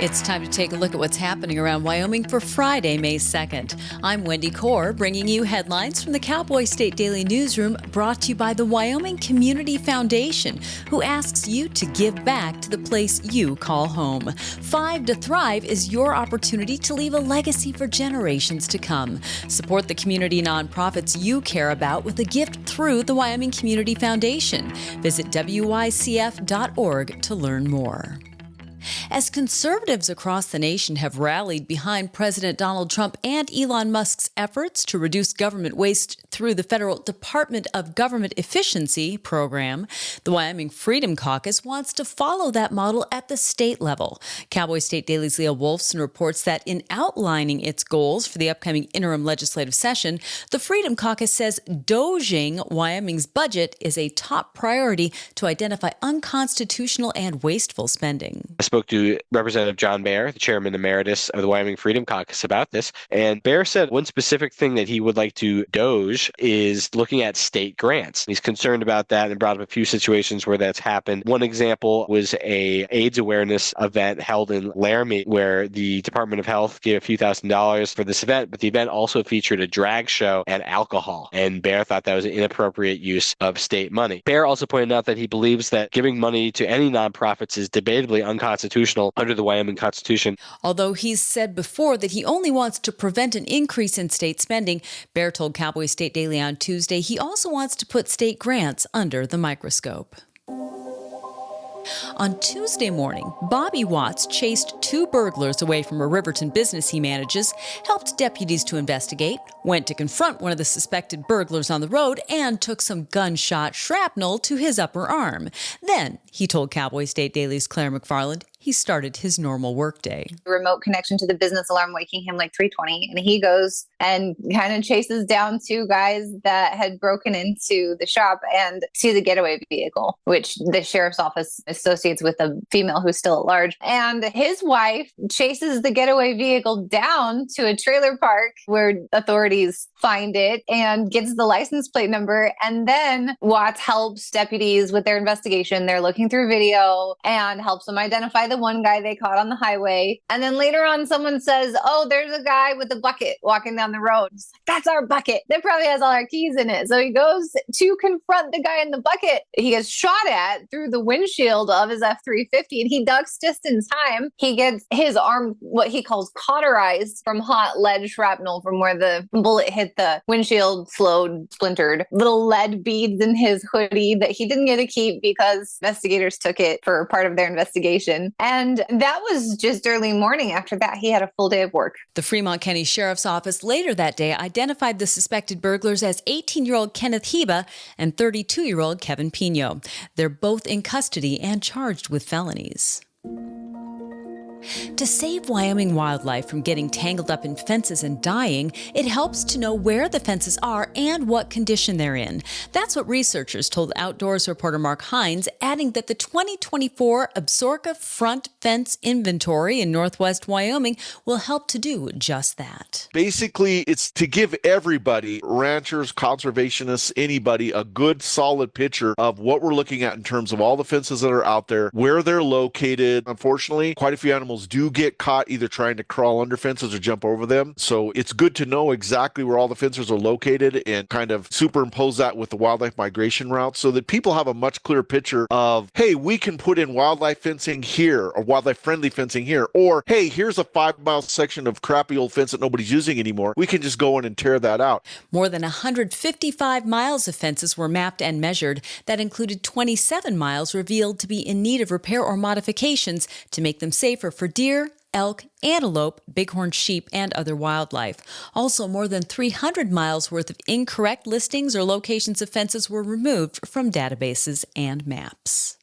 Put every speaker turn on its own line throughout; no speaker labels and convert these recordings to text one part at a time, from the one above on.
It's time to take a look at what's happening around Wyoming for Friday, May 2nd. I'm Wendy Corr, bringing you headlines from the Cowboy State Daily newsroom, brought to you by the Wyoming Community Foundation, who asks you to give back to the place you call home. 5 to Thrive is your opportunity to leave a legacy for generations to come. Support the community nonprofits you care about with a gift through the Wyoming Community Foundation. Visit wycf.org to learn more. As conservatives across the nation have rallied behind President Donald Trump and Elon Musk's efforts to reduce government waste through the federal Department of Government Efficiency program, the Wyoming Freedom Caucus wants to follow that model at the state level. Cowboy State Daily's Leah Wolfson reports that in outlining its goals for the upcoming interim legislative session, the Freedom Caucus says doging Wyoming's budget is a top priority to identify unconstitutional and wasteful spending.
I spoke to Representative John Baer, the chairman emeritus of the Wyoming Freedom Caucus, about this. And Baer said one specific thing that he would like to doge is looking at state grants. He's concerned about that and brought up a few situations where that's happened. One example was a AIDS awareness event held in Laramie, where the Department of Health gave a few $1,000s for this event, but the event also featured a drag show and alcohol. And Baer thought that was an inappropriate use of state money. Baer also pointed out that he believes that giving money to any nonprofits is debatably unconstitutional under the Wyoming Constitution.
Although he's said before that he only wants to prevent an increase in state spending, Baer told Cowboy State Daily on Tuesday he also wants to put state grants under the microscope. On Tuesday morning, Bobby Watts chased 2 burglars away from a Riverton business he manages, helped deputies to investigate, went to confront one of the suspected burglars on the road, and took some gunshot shrapnel to his upper arm. Then, he told Cowboy State Daily's Claire McFarland, he started his normal workday.
Remote connection to the business alarm waking him like 3:20, and he goes and kind of chases down 2 guys that had broken into the shop and to the getaway vehicle, which the sheriff's office associates with a female who's still at large. And his wife chases the getaway vehicle down to a trailer park where authorities find it and gets the license plate number. And then Watts helps deputies with their investigation. They're looking through video and helps them identify the one guy they caught on the highway. And then later on, someone says, oh, there's a guy with a bucket walking down the road. It's like, that's our bucket. That probably has all our keys in it. So he goes to confront the guy in the bucket. He gets shot at through the windshield of his F-350, and he ducks just in time. He gets his arm, what he calls cauterized from hot lead shrapnel from where the bullet hit the windshield, slowed, splintered. Little lead beads in his hoodie that he didn't get to keep because investigators took it for part of their investigation. And that was just early morning. After that, he had a full day of work.
The Fremont County Sheriff's Office later that day identified the suspected burglars as 18-year-old Kenneth Heba and 32-year-old Kevin Pino. They're both in custody and charged with felonies. To save Wyoming wildlife from getting tangled up in fences and dying, it helps to know where the fences are and what condition they're in. That's what researchers told Outdoors reporter Mark Hines, adding that the 2024 Absaroka Front Fence Inventory in northwest Wyoming will help to do just that.
Basically, it's to give everybody, ranchers, conservationists, anybody, a good, solid picture of what we're looking at in terms of all the fences that are out there, where they're located. Unfortunately, quite a few animals do get caught either trying to crawl under fences or jump over them. So it's good to know exactly where all the fences are located and kind of superimpose that with the wildlife migration route so that people have a much clearer picture of, hey, we can put in wildlife fencing here or wildlife friendly fencing here. Or, hey, here's a 5-mile section of crappy old fence that nobody's using anymore. We can just go in and tear that out.
More than 155 miles of fences were mapped and measured. That included 27 miles revealed to be in need of repair or modifications to make them safer for deer, elk, antelope, bighorn sheep, and other wildlife. Also, more than 300 miles worth of incorrect listings or locations of fences were removed from databases and maps.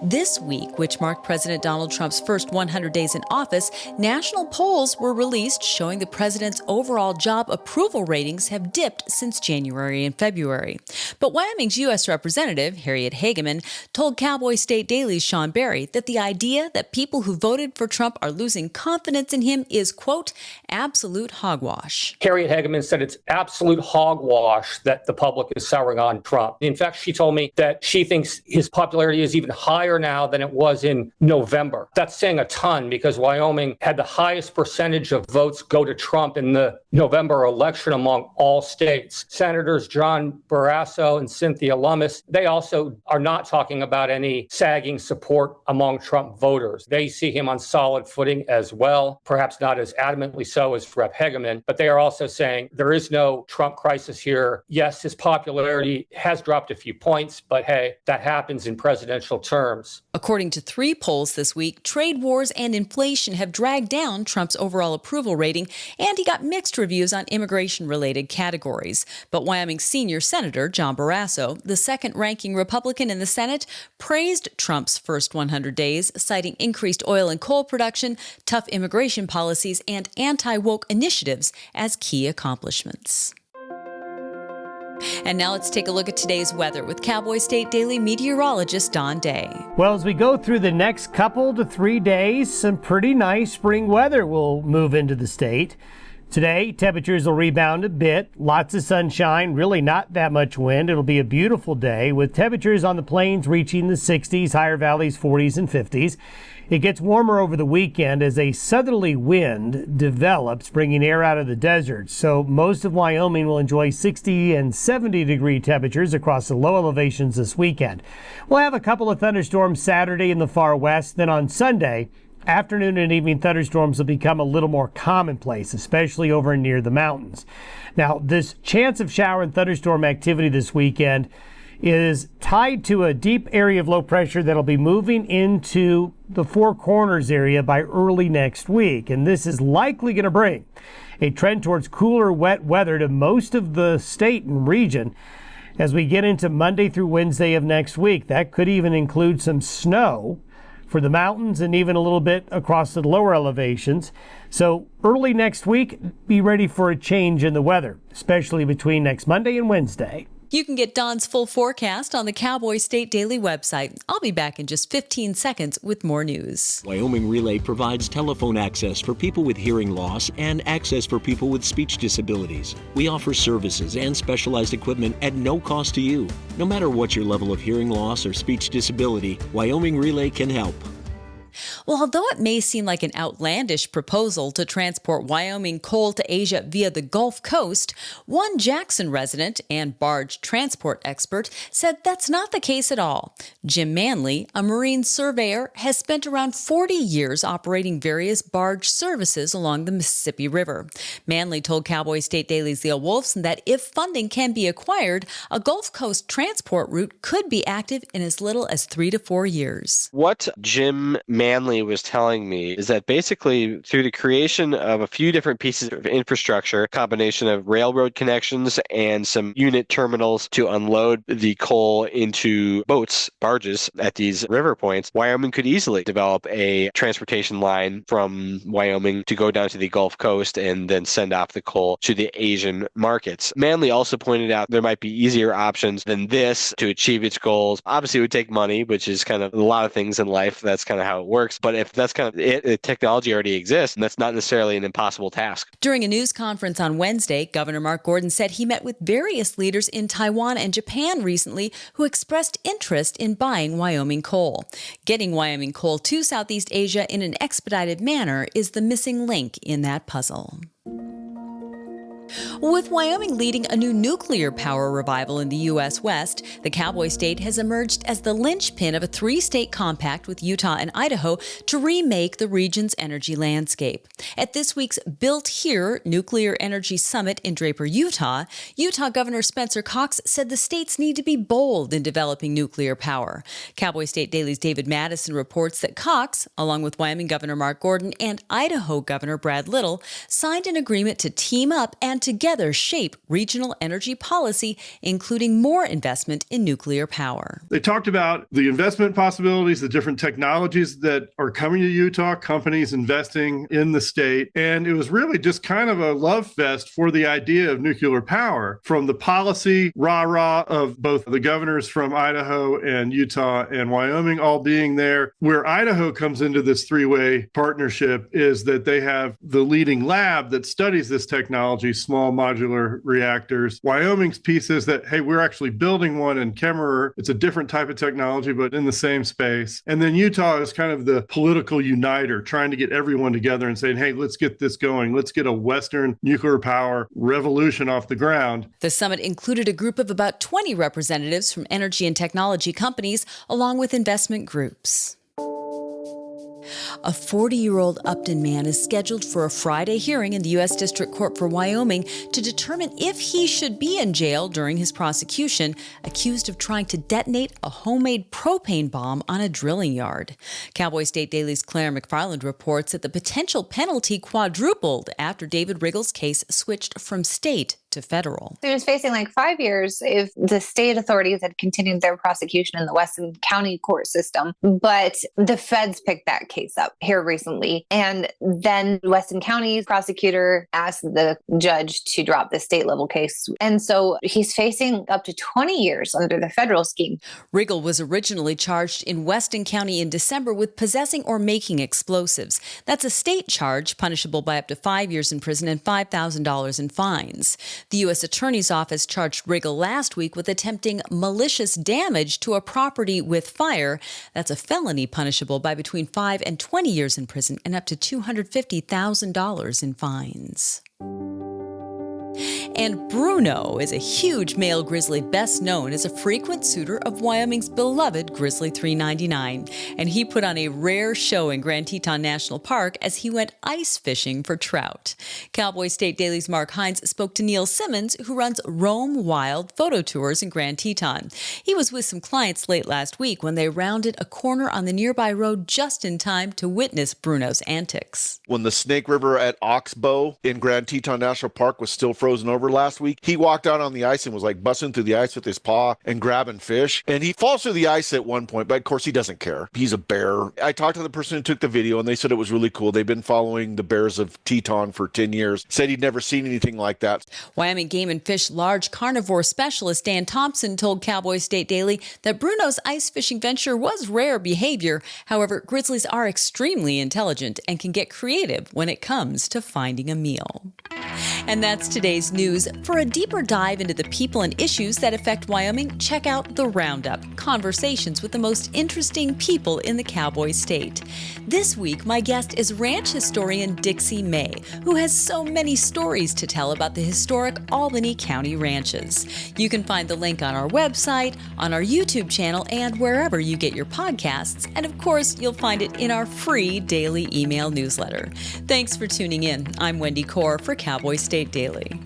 This week, which marked President Donald Trump's first 100 days in office, national polls were released showing the president's overall job approval ratings have dipped since January and February. But Wyoming's U.S. Representative, Harriet Hageman, told Cowboy State Daily's Sean Berry that the idea that people who voted for Trump are losing confidence in him is, quote, absolute hogwash.
Harriet Hageman said it's absolute hogwash that the public is souring on Trump. In fact, she told me that she thinks his popularity is even higher now than it was in November. That's saying a ton because Wyoming had the highest percentage of votes go to Trump in the November election among all states. Senators John Barrasso and Cynthia Lummis, they also are not talking about any sagging support among Trump voters. They see him on solid footing as well, perhaps not as adamantly so as Rep. Hegeman, but they are also saying there is no Trump crisis here. Yes, his popularity has dropped a few points, but hey, that happens in presidential terms.
According to 3 polls this week, trade wars and inflation have dragged down Trump's overall approval rating, and he got mixed reviews on immigration-related categories. But Wyoming senior Senator John Barrasso, the second-ranking Republican in the Senate, praised Trump's first 100 days, citing increased oil and coal production, tough immigration policies, and anti-woke initiatives as key accomplishments. And now let's take a look at today's weather with Cowboy State Daily meteorologist Don Day.
Well, as we go through the next couple to 3 days, some pretty nice spring weather will move into the state. Today, temperatures will rebound a bit. Lots of sunshine, really not that much wind. It'll be a beautiful day with temperatures on the plains reaching the 60s, higher valleys 40s and 50s. It gets warmer over the weekend as a southerly wind develops, bringing air out of the desert. So most of Wyoming will enjoy 60 and 70 degree temperatures across the low elevations this weekend. We'll have a couple of thunderstorms Saturday in the far west. Then on Sunday, afternoon and evening thunderstorms will become a little more commonplace, especially over near the mountains. Now, this chance of shower and thunderstorm activity this weekend is tied to a deep area of low pressure that'll be moving into the Four Corners area by early next week. And this is likely going to bring a trend towards cooler, wet weather to most of the state and region as we get into Monday through Wednesday of next week. That could even include some snow for the mountains and even a little bit across the lower elevations. So early next week, be ready for a change in the weather, especially between next Monday and Wednesday.
You can get Don's full forecast on the Cowboy State Daily website. I'll be back in just 15 seconds with more news.
Wyoming Relay provides telephone access for people with hearing loss and access for people with speech disabilities. We offer services and specialized equipment at no cost to you. No matter what your level of hearing loss or speech disability, Wyoming Relay can help.
Well, although it may seem like an outlandish proposal to transport Wyoming coal to Asia via the Gulf Coast, one Jackson resident and barge transport expert said that's not the case at all. Jim Manley, a marine surveyor, has spent around 40 years operating various barge services along the Mississippi River. Manley told Cowboy State Daily's Leo Wolfson that if funding can be acquired, a Gulf Coast transport route could be active in as little as 3 to 4 years.
What Jim Manley was telling me is that basically through the creation of a few different pieces of infrastructure, a combination of railroad connections and some unit terminals to unload the coal into boats, barges at these river points, Wyoming could easily develop a transportation line from Wyoming to go down to the Gulf Coast and then send off the coal to the Asian markets. Manley also pointed out there might be easier options than this to achieve its goals. Obviously, it would take money, which is kind of a lot of things in life. That's kind of how it works. But if that's kind of it, the technology already exists, and that's not necessarily an impossible task.
During a news conference on Wednesday, Governor Mark Gordon said he met with various leaders in Taiwan and Japan recently who expressed interest in buying Wyoming coal. Getting Wyoming coal to Southeast Asia in an expedited manner is the missing link in that puzzle. With Wyoming leading a new nuclear power revival in the U.S. West, the Cowboy State has emerged as the linchpin of a 3-state compact with Utah and Idaho to remake the region's energy landscape. At this week's Built Here Nuclear Energy Summit in Draper, Utah Governor Spencer Cox said the states need to be bold in developing nuclear power. Cowboy State Daily's David Madison reports that Cox, along with Wyoming Governor Mark Gordon and Idaho Governor Brad Little, signed an agreement to team up and together shape regional energy policy, including more investment in nuclear power.
They talked about the investment possibilities, the different technologies that are coming to Utah, companies investing in the state. And it was really just kind of a love fest for the idea of nuclear power, from the policy rah-rah of both the governors from Idaho and Utah and Wyoming all being there. Where Idaho comes into this 3-way partnership is that they have the leading lab that studies this technology, small modular reactors. Wyoming's piece is that, hey, we're actually building one in Kemmerer. It's a different type of technology, but in the same space. And then Utah is kind of the political uniter, trying to get everyone together and saying, hey, let's get this going. Let's get a Western nuclear power revolution off the ground.
The summit included a group of about 20 representatives from energy and technology companies, along with investment groups. A 40-year-old Upton man is scheduled for a Friday hearing in the U.S. District Court for Wyoming to determine if he should be in jail during his prosecution, accused of trying to detonate a homemade propane bomb on a drilling yard. Cowboy State Daily's Claire McFarland reports that the potential penalty quadrupled after David Riggle's case switched from state to federal.
He was facing like 5 years if the state authorities had continued their prosecution in the Weston County court system. But the feds picked that case up here recently. And then Weston County's prosecutor asked the judge to drop the state level case. And so he's facing up to 20 years under the federal scheme.
Riggle was originally charged in Weston County in December with possessing or making explosives. That's a state charge punishable by up to 5 years in prison and $5,000 in fines. The U.S. Attorney's Office charged Riggle last week with attempting malicious damage to a property with fire. That's a felony punishable by between 5 and 20 years in prison and up to $250,000 in fines. And Bruno is a huge male grizzly best known as a frequent suitor of Wyoming's beloved Grizzly 399. And he put on a rare show in Grand Teton National Park as he went ice fishing for trout. Cowboy State Daily's Mark Hines spoke to Neil Simmons, who runs Roam Wild photo tours in Grand Teton. He was with some clients late last week when they rounded a corner on the nearby road just in time to witness Bruno's antics.
When the Snake River at Oxbow in Grand Teton National Park was still frozen over last week, he walked out on the ice and was like busting through the ice with his paw and grabbing fish. And he falls through the ice at one point, but of course he doesn't care. He's a bear. I talked to the person who took the video and they said it was really cool. They've been following the bears of Teton for 10 years. Said he'd never seen anything like that.
Wyoming Game and Fish large carnivore specialist Dan Thompson told Cowboy State Daily that Bruno's ice fishing venture was rare behavior. However, grizzlies are extremely intelligent and can get creative when it comes to finding a meal. And that's today's news. For a deeper dive into the people and issues that affect Wyoming, check out The Roundup, conversations with the most interesting people in the Cowboy State. This week, my guest is ranch historian Dixie May, who has so many stories to tell about the historic Albany County ranches. You can find the link on our website, on our YouTube channel, and wherever you get your podcasts. And of course, you'll find it in our free daily email newsletter. Thanks for tuning in. I'm Wendy Corr for Cowboy State Daily.